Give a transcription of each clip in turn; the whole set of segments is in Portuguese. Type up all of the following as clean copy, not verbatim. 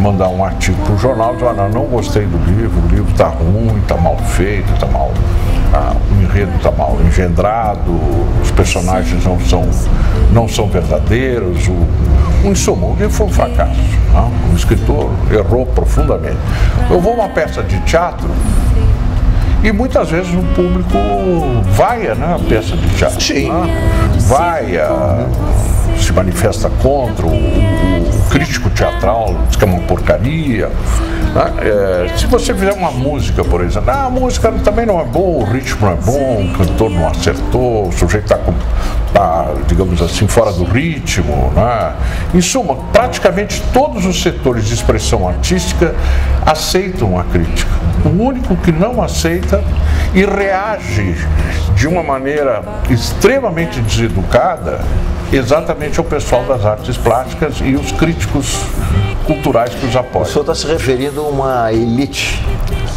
mandar um artigo para o jornal e dizer, olha, não gostei do livro, o livro está ruim, está mal feito, está mal, o enredo está mal engendrado, os personagens não são verdadeiros, em suma, o livro foi um fracasso. O escritor errou profundamente. Eu vou a uma peça de teatro e muitas vezes o público vaia, né, a peça de teatro. Sim. Vaia, se manifesta contra, o crítico teatral diz que é uma porcaria. Se você fizer uma música, por exemplo, a música também não é boa, o ritmo não é bom, o cantor não acertou, o sujeito está, digamos assim, fora do ritmo, né? Em suma, praticamente todos os setores de expressão artística aceitam a crítica. O único que não aceita e reage de uma maneira extremamente deseducada exatamente ao pessoal das artes plásticas e os críticos culturais que os apoiam. O senhor está se referindo a uma elite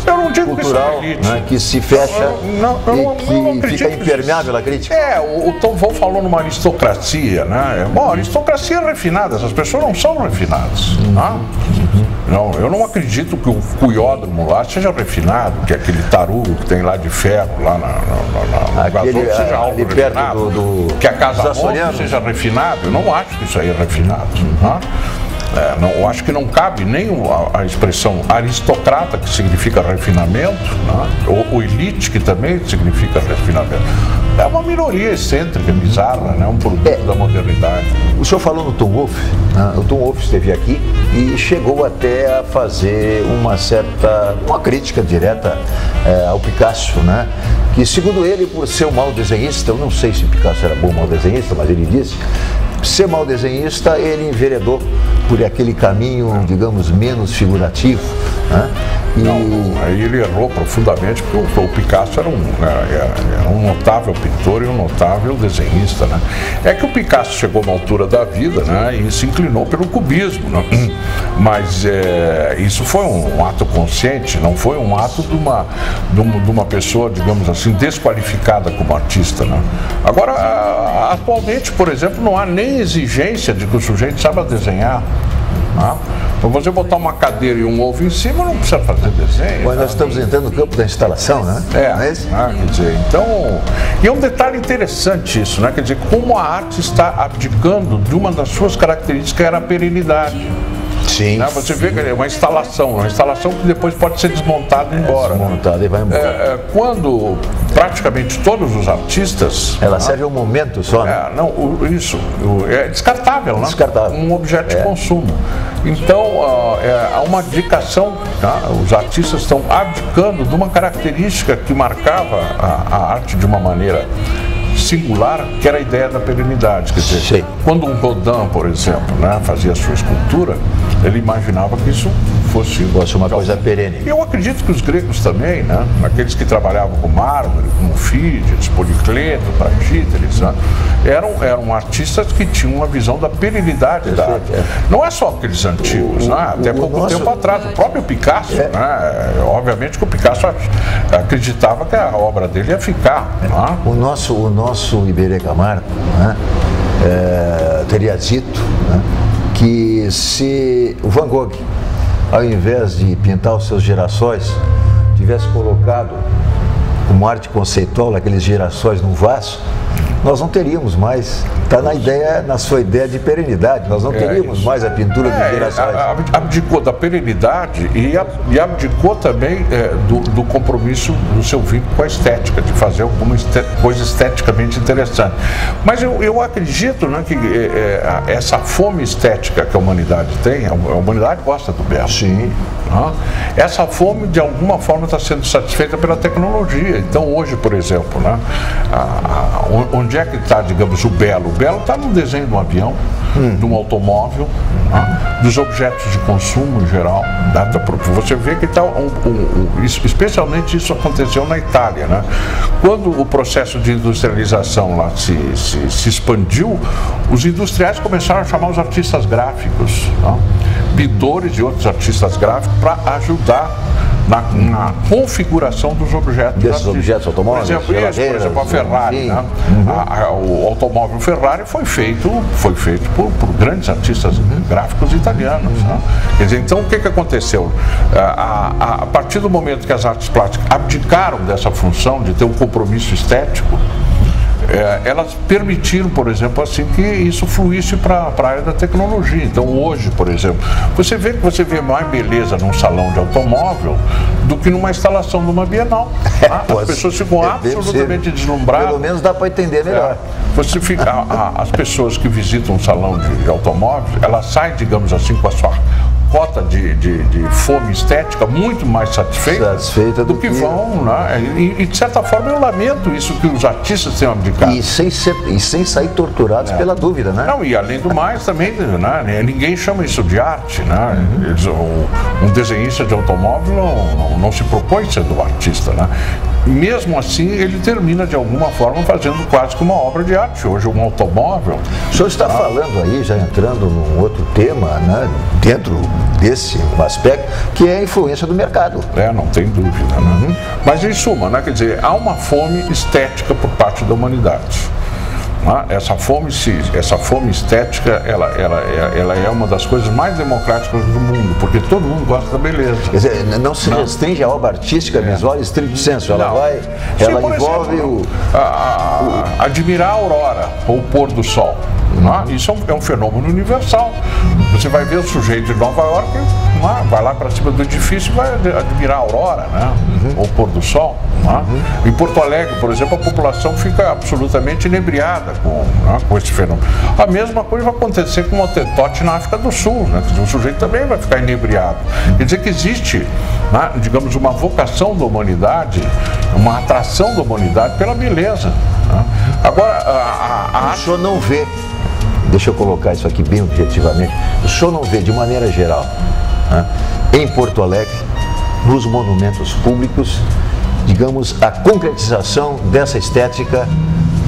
eu não digo cultural, que, elite. Né, que se fecha e que fica impermeável à crítica? O Tom Wolfe falou numa aristocracia, né? Bom, a aristocracia é refinada, essas pessoas não são refinadas. Não, eu não acredito que o cuiódromo lá seja refinado, que aquele tarugo que tem lá de ferro, lá no gasômetro, seja algo refinado, que a casa monte seja refinado. Eu não acho que isso aí é refinado. Eu acho que não cabe nem a expressão aristocrata, que significa refinamento, ou elite, que também significa refinamento. É uma minoria excêntrica, bizarra, né? Um produto da modernidade. O senhor falou no Tom Wolfe, né? O Tom Wolfe esteve aqui e chegou até a fazer uma crítica direta ao Picasso, né? Que, segundo ele, por ser um mau desenhista, eu não sei se Picasso era bom ou mau desenhista, mas ele disse, ser mau desenhista, ele enveredou por aquele caminho, digamos, menos figurativo, né? Aí ele errou profundamente, porque o Picasso era um notável pintor e um notável desenhista, né? É que o Picasso chegou na altura da vida, né, e se inclinou pelo cubismo, né? Mas isso foi um ato consciente, não foi um ato de uma pessoa, digamos assim, desqualificada como artista, né? Agora, atualmente, por exemplo, não há nem exigência de que o sujeito saiba desenhar. Então você botar uma cadeira e um ovo em cima não precisa fazer desenho. Mas nós estamos entrando no campo da instalação, né? Quer dizer, então, e é um detalhe interessante isso, né? Quer dizer, como a arte está abdicando de uma das suas características, que era a perenidade. Sim. Né? Você vê que é uma instalação que depois pode ser desmontada e ir embora. Desmontada e vai embora. Quando praticamente todos os artistas... Ela serve a um momento só, né? É descartável, né? Descartável. Um objeto de consumo. Então, há uma abdicação, tá? Os artistas estão abdicando de uma característica que marcava a arte de uma maneira singular, que era a ideia da perenidade. Quer dizer, quando um Rodin, por exemplo, né, fazia a sua escultura, ele imaginava que isso fosse uma coisa perene. Eu acredito que os gregos também, né, aqueles que trabalhavam com mármore, como Fídias, Policleto, Praxíteles, né, eram artistas que tinham uma visão da perenidade da arte. Não é só aqueles antigos, né, até pouco tempo atrás, o próprio Picasso, né, obviamente que o Picasso acreditava que a obra dele ia ficar. Né? O nosso Iberê Camargo, né, teria dito, né, que se o Van Gogh, ao invés de pintar os seus girassóis, tivesse colocado como arte conceitual aqueles girassóis num vaso, nós não teríamos mais, está na sua ideia de perenidade, nós não teríamos mais a pintura dos girassóis. Abdicou da perenidade e abdicou também do compromisso do seu vínculo com a estética, de fazer alguma coisa esteticamente interessante. Mas eu acredito, né, que essa fome estética que a humanidade tem, a humanidade gosta do belo. Sim. Essa fome, de alguma forma, está sendo satisfeita pela tecnologia. Então, hoje, por exemplo, né, onde é que está, digamos, o belo? O belo está no desenho de um avião, de um automóvel, dos objetos de consumo em geral. Você vê que está especialmente isso aconteceu na Itália, né? Quando o processo de industrialização lá se expandiu, os industriais começaram a chamar os artistas gráficos, pintores e outros artistas gráficos, para ajudar na configuração dos objetos. Desses objetos automóveis, por exemplo, a Ferrari, né? O automóvel Ferrari foi feito por grandes artistas gráficos italianos. Né? Quer dizer, então o que aconteceu? A partir do momento que as artes plásticas abdicaram dessa função de ter um compromisso estético, elas permitiram, por exemplo, assim, que isso fluísse para a área da tecnologia. Então hoje, por exemplo, você vê mais beleza num salão de automóvel do que numa instalação de uma Bienal. As pessoas ficam absolutamente deslumbradas. Pelo menos dá para entender melhor. As pessoas que visitam um salão de automóveis, elas saem, digamos assim, com a sua cota de fome estética muito mais satisfeita do que vão, né? E de certa forma eu lamento isso que os artistas tenham abdicado. E sem sair torturados pela dúvida, né? Não, e além do mais também, né? Ninguém chama isso de arte, né? Um desenhista de automóvel não se propõe sendo artista, né? Mesmo assim, ele termina de alguma forma fazendo quase que uma obra de arte. Hoje, um automóvel... O senhor está falando aí, já entrando num outro tema, né, dentro desse aspecto, que é a influência do mercado. Não tem dúvida, né? Mas, em suma, né, quer dizer, há uma fome estética por parte da humanidade. Essa fome estética, ela é uma das coisas mais democráticas do mundo, porque todo mundo gosta da beleza. Quer dizer, não se restringe à obra artística visual estricto sensu, ela envolve admirar a aurora ou o pôr do sol. Isso é um fenômeno universal. Você vai ver o sujeito de Nova York, vai lá para cima do edifício e vai admirar a aurora, né? Ou o pôr do sol. Em Porto Alegre, por exemplo, a população fica absolutamente inebriada com esse fenômeno. A mesma coisa vai acontecer com o Hottentote na África do Sul, né? O sujeito também vai ficar inebriado. Quer dizer que existe, né, digamos, uma vocação da humanidade, uma atração da humanidade pela beleza. Né? Agora, o senhor não vê, deixa eu colocar isso aqui bem objetivamente, o senhor não vê de maneira geral, né, em Porto Alegre, nos monumentos públicos, digamos, a concretização dessa estética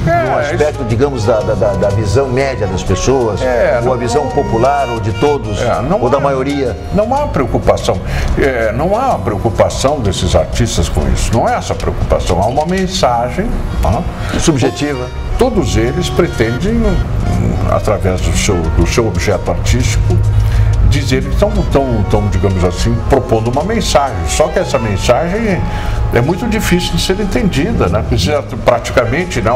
no aspecto, digamos, da visão média das pessoas, ou a visão popular, ou de todos, ou da maioria. Não há preocupação. Não há preocupação desses artistas com isso. Não é essa preocupação. Há uma mensagem subjetiva. Todos eles pretendem, através do seu objeto artístico, dizer que estão, digamos assim, propondo uma mensagem. Só que essa mensagem é muito difícil de ser entendida, né? Precisa praticamente, né,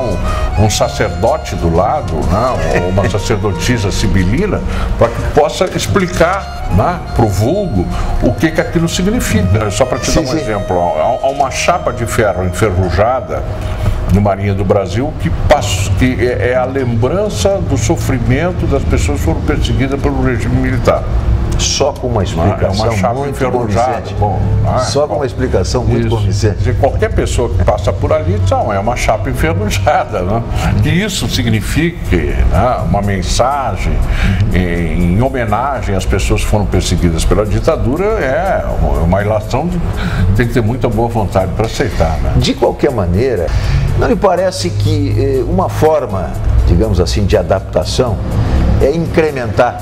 um sacerdote do lado, né, ou uma sacerdotisa sibilina, para que possa explicar, né, para o vulgo o que aquilo significa. Só para te dar um exemplo, há uma chapa de ferro enferrujada no Marinha do Brasil que é a lembrança do sofrimento das pessoas que foram perseguidas pelo regime militar. Só com uma explicação muito convincente. Só com uma explicação muito convincente. Quer dizer, qualquer pessoa que passa por ali diz, é uma chapa enferrujada. Né? Que isso signifique, né, uma mensagem em homenagem às pessoas que foram perseguidas pela ditadura, é uma ilação, tem que ter muita boa vontade para aceitar. Né? De qualquer maneira, não lhe parece que uma forma, digamos assim, de adaptação é incrementar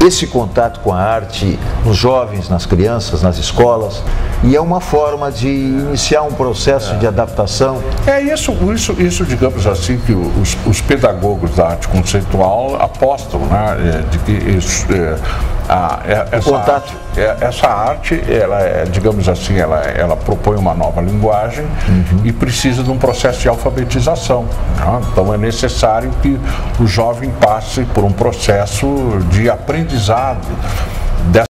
esse contato com a arte nos jovens, nas crianças, nas escolas, e é uma forma de iniciar um processo de adaptação? Isso, digamos assim, que os pedagogos da arte conceitual apostam, né, de que essa arte, ela digamos assim, ela propõe uma nova linguagem e precisa de um processo de alfabetização. Né? Então é necessário que o jovem passe por um processo de aprendizado